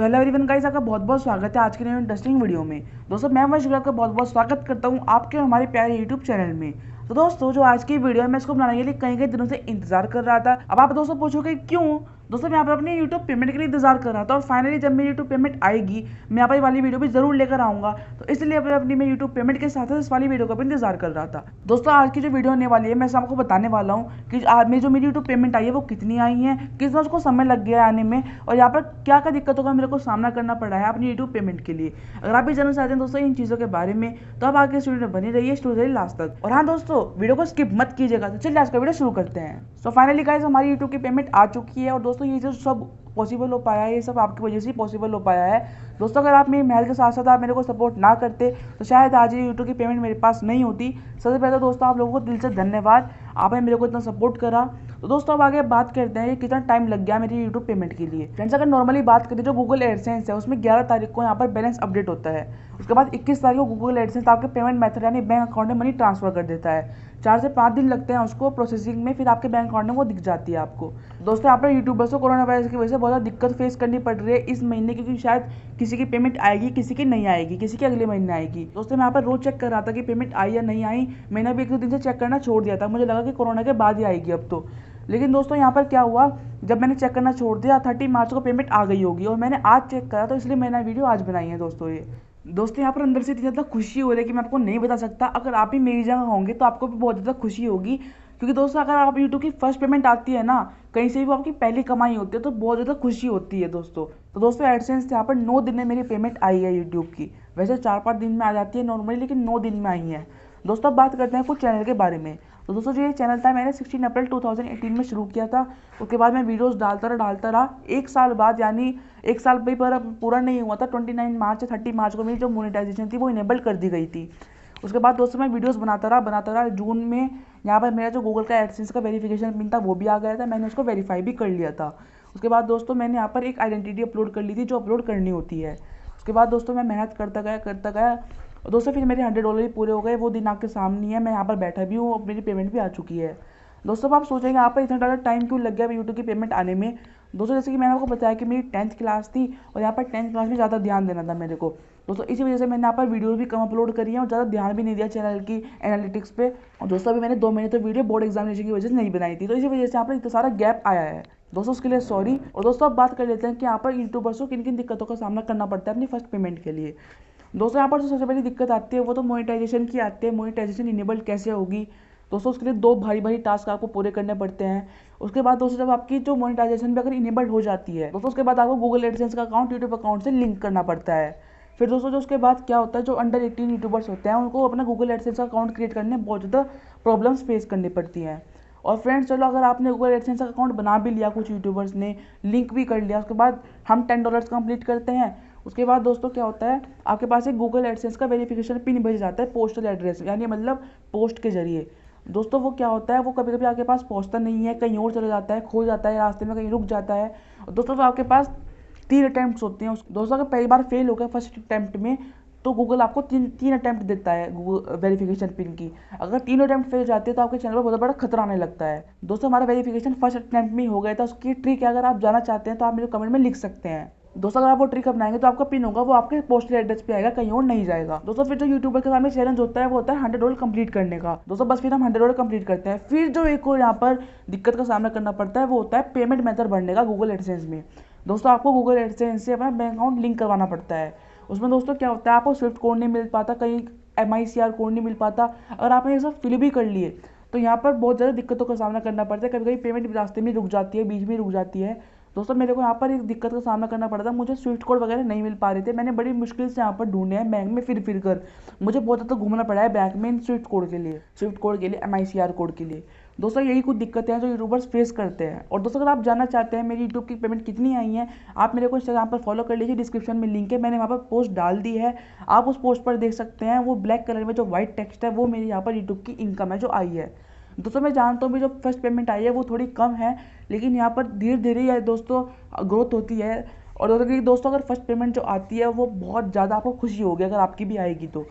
So hello everyone guys, आपका बहुत बहुत स्वागत है आज के नए इंटरेस्टिंग वीडियो में। दोस्तों मैं वंश गोयल का बहुत बहुत स्वागत करता हूं आपके हमारे प्यारे यूट्यूब चैनल में। तो दोस्तों जो आज की वीडियो है मैं इसको बनाने के लिए कई दिनों से इंतजार कर रहा था। अब आप दोस्तों पूछोगे क्यों? दोस्तों मैं यहाँ पर अपनी यूट्यूब पेमेंट के लिए इंतजार कर रहा था और फाइनली जब मेरी यूट्यूब पेमेंट आएगी मैं यहाँ पर वाली वीडियो भी जरूर लेकर आऊँगा। तो इसलिए अपनी मैं यूट्यूब पेमेंट के साथ इस वाली वीडियो का भी इंतजार कर रहा था। दोस्तों आज की जो वीडियो होने वाली है मैं आपको बताने वाला हूँ कि आज में जो मेरी यूट्यूब पेमेंट आई है वो कितनी आई है, कितना उसको समय लग गया आने में और यहाँ पर क्या क्या दिक्कतों का मेरे को सामना करना पड़ा है अपनी यूट्यूब पेमेंट के लिए। अगर आप भी जानना चाहते हैं दोस्तों इन चीज़ों के बारे में तो आप आगे इस वीडियो में बनी रहिए स्टूडियो लास्ट तक। और हाँ दोस्तों वीडियो को स्किप मत कीजिएगा। तो चलिए आज का वीडियो शुरू करते हैं। सो फाइनली गाइस हमारी यूट्यूब की पेमेंट आ चुकी है और दोस्तों ये जो सब पॉसिबल हो पाया है ये सब आपकी वजह से पॉसिबल हो पाया है। दोस्तों अगर आप मेरी मेहनत के साथ साथ आप मेरे को सपोर्ट ना करते तो शायद आज ये यूट्यूब की पेमेंट मेरे पास नहीं होती। सबसे पहले दोस्तों आप लोगों को दिल से धन्यवाद, आपने मेरे को इतना सपोर्ट करा। तो दोस्तों अब आगे बात करते हैं कि कितना टाइम लग गया मेरी यूट्यूब पेमेंट के लिए। फ्रेंड्स अगर नॉर्मली बात करें जो गूगल एडसेंस है उसमें 11 तारीख को यहाँ पर बैलेंस अपडेट होता है। उसके बाद 21 तारीख को गूगल एडसेंस आपके पेमेंट मेथड यानी बैंक अकाउंट में मनी ट्रांसफर कर देता है। 4 से 5 दिन लगते हैं उसको प्रोसेसिंग में, फिर आपके बैंक अकाउंट में वो दिख जाती है आपको। दोस्तों यहाँ पर यूट्यूबर्स को कोरोना वायरस की वजह से बहुत ज़्यादा दिक्कत फेस करनी पड़ रही है इस महीने, क्योंकि शायद किसी की पेमेंट आएगी, किसी की नहीं आएगी, किसी की अगले महीने आएगी। दोस्तों मैं यहाँ पर रोज चेक कर रहा था कि पेमेंट आई या नहीं आई। मैंने अभी 1-2 दिन से चेक करना छोड़ दिया था, मुझे लगा कि कोरोना के बाद ही आएगी अब तो। लेकिन दोस्तों यहाँ पर क्या हुआ, जब मैंने चेक करना छोड़ दिया 30 मार्च को पेमेंट आ गई होगी और मैंने आज चेक करा, तो इसलिए मैंने वीडियो आज बनाई है दोस्तों। ये दोस्तों यहाँ पर अंदर से इतनी ज़्यादा खुशी हो रही है कि मैं आपको नहीं बता सकता। अगर आप भी मेरी जगह होंगे तो आपको भी बहुत ज़्यादा खुशी होगी, क्योंकि दोस्तों अगर आप यूट्यूब की फर्स्ट पेमेंट आती है ना, कहीं से भी वो आपकी पहली कमाई होती है तो बहुत ज़्यादा खुशी होती है दोस्तों। तो दोस्तों एडसेंस यहाँ पर 9 दिन में मेरी पेमेंट आई है यूट्यूब की। वैसे 4-5 दिन में आ जाती है नॉर्मली, लेकिन 9 दिन में आई है। दोस्तों अब बात करते हैं कुछ चैनल के बारे में। तो दोस्तों जो ये चैनल था मैंने 16 अप्रैल 2018 में शुरू किया था। उसके बाद मैं वीडियोस डालता रहा। एक साल बाद यानी एक साल भी पर पूरा नहीं हुआ था, 29 मार्च से 30 मार्च को मेरी जो मोनेटाइजेशन थी वो इनेबल कर दी गई थी। उसके बाद दोस्तों मैं वीडियोस बनाता रहा। जून में यहाँ पर मेरा जो गूगल का एडसेंस का वेरिफिकेशन पिन था वो भी आ गया था, मैंने उसको वेरीफाई भी कर लिया था। उसके बाद दोस्तों मैंने यहाँ पर एक आइडेंटिटी अपलोड कर ली थी जो अपलोड करनी होती है। उसके बाद दोस्तों मैं मेहनत करता गया और दोस्तों फिर मेरे $100 ही पूरे हो गए। वो दिन आपके सामने है, मैं यहाँ पर बैठा भी हूँ और मेरी पेमेंट भी आ चुकी है। दोस्तों आप सोचेंगे यहाँ पर इतना ज़्यादा टाइम क्यों लग गया यूट्यूब की पेमेंट आने में। दोस्तों जैसे कि मैंने आपको बताया कि मेरी 10th क्लास थी और यहाँ पर 10th क्लास में ज़्यादा ध्यान देना था मेरे को। दोस्तों इसी वजह से मैंने यहाँ पर वीडियोस भी कम अपलोड करी है और ज़्यादा ध्यान भी नहीं दिया चैनल की एनालिटिक्स पे। और दोस्तों अभी मैंने 2 महीने तो वीडियो बोर्ड एग्जामिनेशन की वजह से नहीं बनाई थी, तो इसी वजह से यहाँ पर इतना सारा गैप आया है दोस्तों, उसके लिए सॉरी। और दोस्तों अब बात कर लेते हैं कि यहाँ पर यूट्यूबर्स को किन किन दिक्कतों का सामना करना पड़ता है अपनी फर्स्ट पेमेंट के लिए। दोस्तों यहाँ पर जो सबसे पहली दिक्कत आती है वो तो मोनेटाइजेशन की आती है। मोनेटाइजेशन इनेबल्ड कैसे होगी दोस्तों, उसके लिए 2 भारी टास्क आपको पूरे करने पड़ते हैं। उसके बाद दोस्तों जब आपकी जो मोनेटाइजेशन भी अगर इनेबल्ड हो जाती है दोस्तों, उसके बाद आपको गूगल एडसेंस का अकाउंट यूट्यूब अकाउंट से लिंक करना पड़ता है। फिर दोस्तों जो उसके बाद क्या होता है, जो अंडर 18 यूट्यूबर्स होते हैं उनको अपना गूगल एडसेंस का अकाउंट क्रिएट करने में बहुत ज़्यादा प्रॉब्लम्स फेस करनी पड़ती हैं। और फ्रेंड्स चलो अगर आपने गूगल एडसेंस का अकाउंट बना भी लिया, कुछ यूट्यूबर्स ने लिंक भी कर लिया, उसके बाद हम $10 कंप्लीट करते हैं। उसके बाद दोस्तों क्या होता है, आपके पास एक गूगल एडसेंस का वेरिफिकेशन पिन भेज जाता है पोस्टल एड्रेस, यानी मतलब पोस्ट के जरिए। दोस्तों वो क्या होता है, वो कभी कभी आपके पास पहुंचता नहीं है, कहीं और चला जाता है, खो जाता है, रास्ते में कहीं रुक जाता है। और दोस्तों तो आपके पास 3 अटैम्प्ट होते हैं। दोस्तों अगर पहली बार फेल हो गया फर्स्ट अटैम्प्ट में तो गूगल आपको 3 अटैम्प्ट देता है गूगल वेरिफिकेशन पिन की। अगर 3 अटैम्प्ट फेल जाती है तो आपके चैनल पर बहुत बड़ा खतरा आने लगता है। दोस्तों हमारा वेरिफिकेशन फर्स्ट अटैम्प्ट में ही हो गया था। उसकी ट्रिक अगर आप जाना चाहते हैं तो आप मेरे कमेंट में लिख सकते हैं। दोस्तों अगर आप वो ट्रिक अपनाएंगे तो आपका पिन होगा वो आपके पोस्टल एड्रेस पे आएगा, कहीं और नहीं जाएगा। दोस्तों फिर जो यूट्यूबर के सामने चैलेंज होता है वो होता है $100 कंप्लीट करने का। दोस्तों बस फिर हम $100 कंप्लीट करते हैं। फिर जो एक और यहाँ पर दिक्कत का सामना करना पड़ता है वो होता है पेमेंट मेथड भरने का गूगल एडसेंस में। दोस्तों आपको गूगल एडसेंस से अपना बैंक अकाउंट लिंक करवाना पड़ता है। उसमें दोस्तों क्या होता है, आपको स्विफ्ट कोड नहीं मिल पाता, कहीं MICR कोड नहीं मिल पाता। अगर आपने ये सब फिल भी कर लिए तो यहाँ पर बहुत ज़्यादा दिक्कतों का सामना करना पड़ता है। कभी कभी पेमेंट रास्ते में रुक जाती है, बीच में रुक जाती है। दोस्तों मेरे को यहाँ पर एक दिक्कत का सामना करना पड़ा था, मुझे स्विफ्ट कोड वगैरह नहीं मिल पा रहे थे। मैंने बड़ी मुश्किल से यहाँ पर ढूंढे हैं बैंक में फिर कर, मुझे बहुत ज़्यादा घूमना पड़ा है बैंक में इन स्विफ्ट कोड के लिए, MICR कोड के लिए। दोस्तों यही कुछ दिक्कतें हैं जो यूट्यूबर्स फेस करते हैं। और दोस्तों अगर आप जानना चाहते हैं मेरी यूट्यूब की पेमेंट कितनी आई है, आप मेरे को इंस्टाग्राम पर फॉलो कर लीजिए, डिस्क्रिप्शन में लिंक है, मैंने वहाँ पर पोस्ट डाल दी है, आप उस पोस्ट पर देख सकते हैं। वो ब्लैक कलर में जो व्हाइट टेक्स्ट है वो मेरी यहाँ पर यूट्यूब की इनकम है जो आई है। दोस्तों मैं जानता हूँ भी जो फर्स्ट पेमेंट आई है वो थोड़ी कम है, लेकिन यहाँ पर धीरे धीरे दोस्तों ग्रोथ होती है। और दोस्तों अगर फर्स्ट पेमेंट जो आती है वो बहुत ज़्यादा आपको खुशी होगी अगर आपकी भी आएगी तो।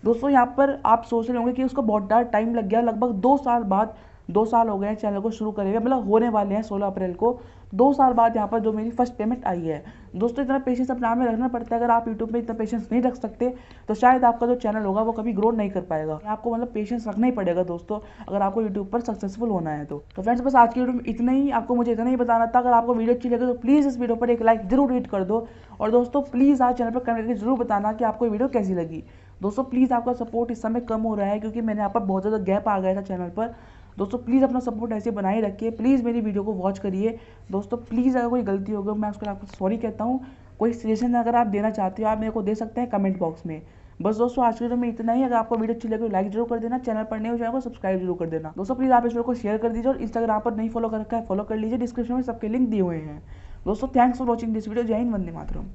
दोस्तों यहाँ पर आप सोच रहे होंगे कि उसको बहुत ज़्यादा टाइम लग गया, लगभग 2 साल बाद 2 साल हो गए हैं चैनल को शुरू करे हुए, मतलब होने वाले हैं 16 अप्रैल को। 2 साल बाद यहाँ पर जो मेरी फर्स्ट पेमेंट आई है। दोस्तों इतना पेशेंस अपने आप में रखना पड़ता है। अगर आप यूट्यूब में इतना पेशेंस नहीं रख सकते तो शायद आपका जो चैनल होगा वो कभी ग्रो नहीं कर पाएगा। आपको मतलब पेशेंस रखना ही पड़ेगा दोस्तों, अगर आपको यूट्यूब पर सक्सेसफुल होना है तो। फ्रेंड्स बस आज की वीडियो में इतना ही, आपको मुझे इतना ही बताना था। अगर आपको वीडियो अच्छी लगे तो प्लीज़ इस वीडियो पर एक लाइक जरूर हिट कर दो। और दोस्तों प्लीज़ आज चैनल पर कमेंट करके जरूर बताना कि आपको वीडियो कैसी लगी। दोस्तों प्लीज़ आपका सपोर्ट इस समय कम हो रहा है क्योंकि मैंने यहाँ पर बहुत ज़्यादा गैप आ गया था चैनल पर। दोस्तों प्लीज़ अपना सपोर्ट ऐसे बनाए रखिए, प्लीज़ मेरी वीडियो को वॉच करिए। दोस्तों प्लीज़ अगर कोई गलती होगी मैं उसको आपको सॉरी कहता हूँ। कोई सजेशन अगर आप देना चाहते हो आप मेरे को दे सकते हैं कमेंट बॉक्स में। बस दोस्तों आज की वीडियो में इतना ही। अगर आपको वीडियो अच्छी लगे तो लाइक जरूर कर देना, चैनल पर नए हो चैनल को सब्सक्राइब जरूर कर देना। दोस्तों प्लीज़ आप इस वीडियो को शेयर कर दीजिए और इंस्टाग्राम पर नहीं फॉलो कर रखा है फॉलो कर लीजिए, डिस्क्रिप्शन में सबके लिंक दिए हुए हैं। दोस्तों thanks for watching this video. जय हिंद, वंदे मातरम।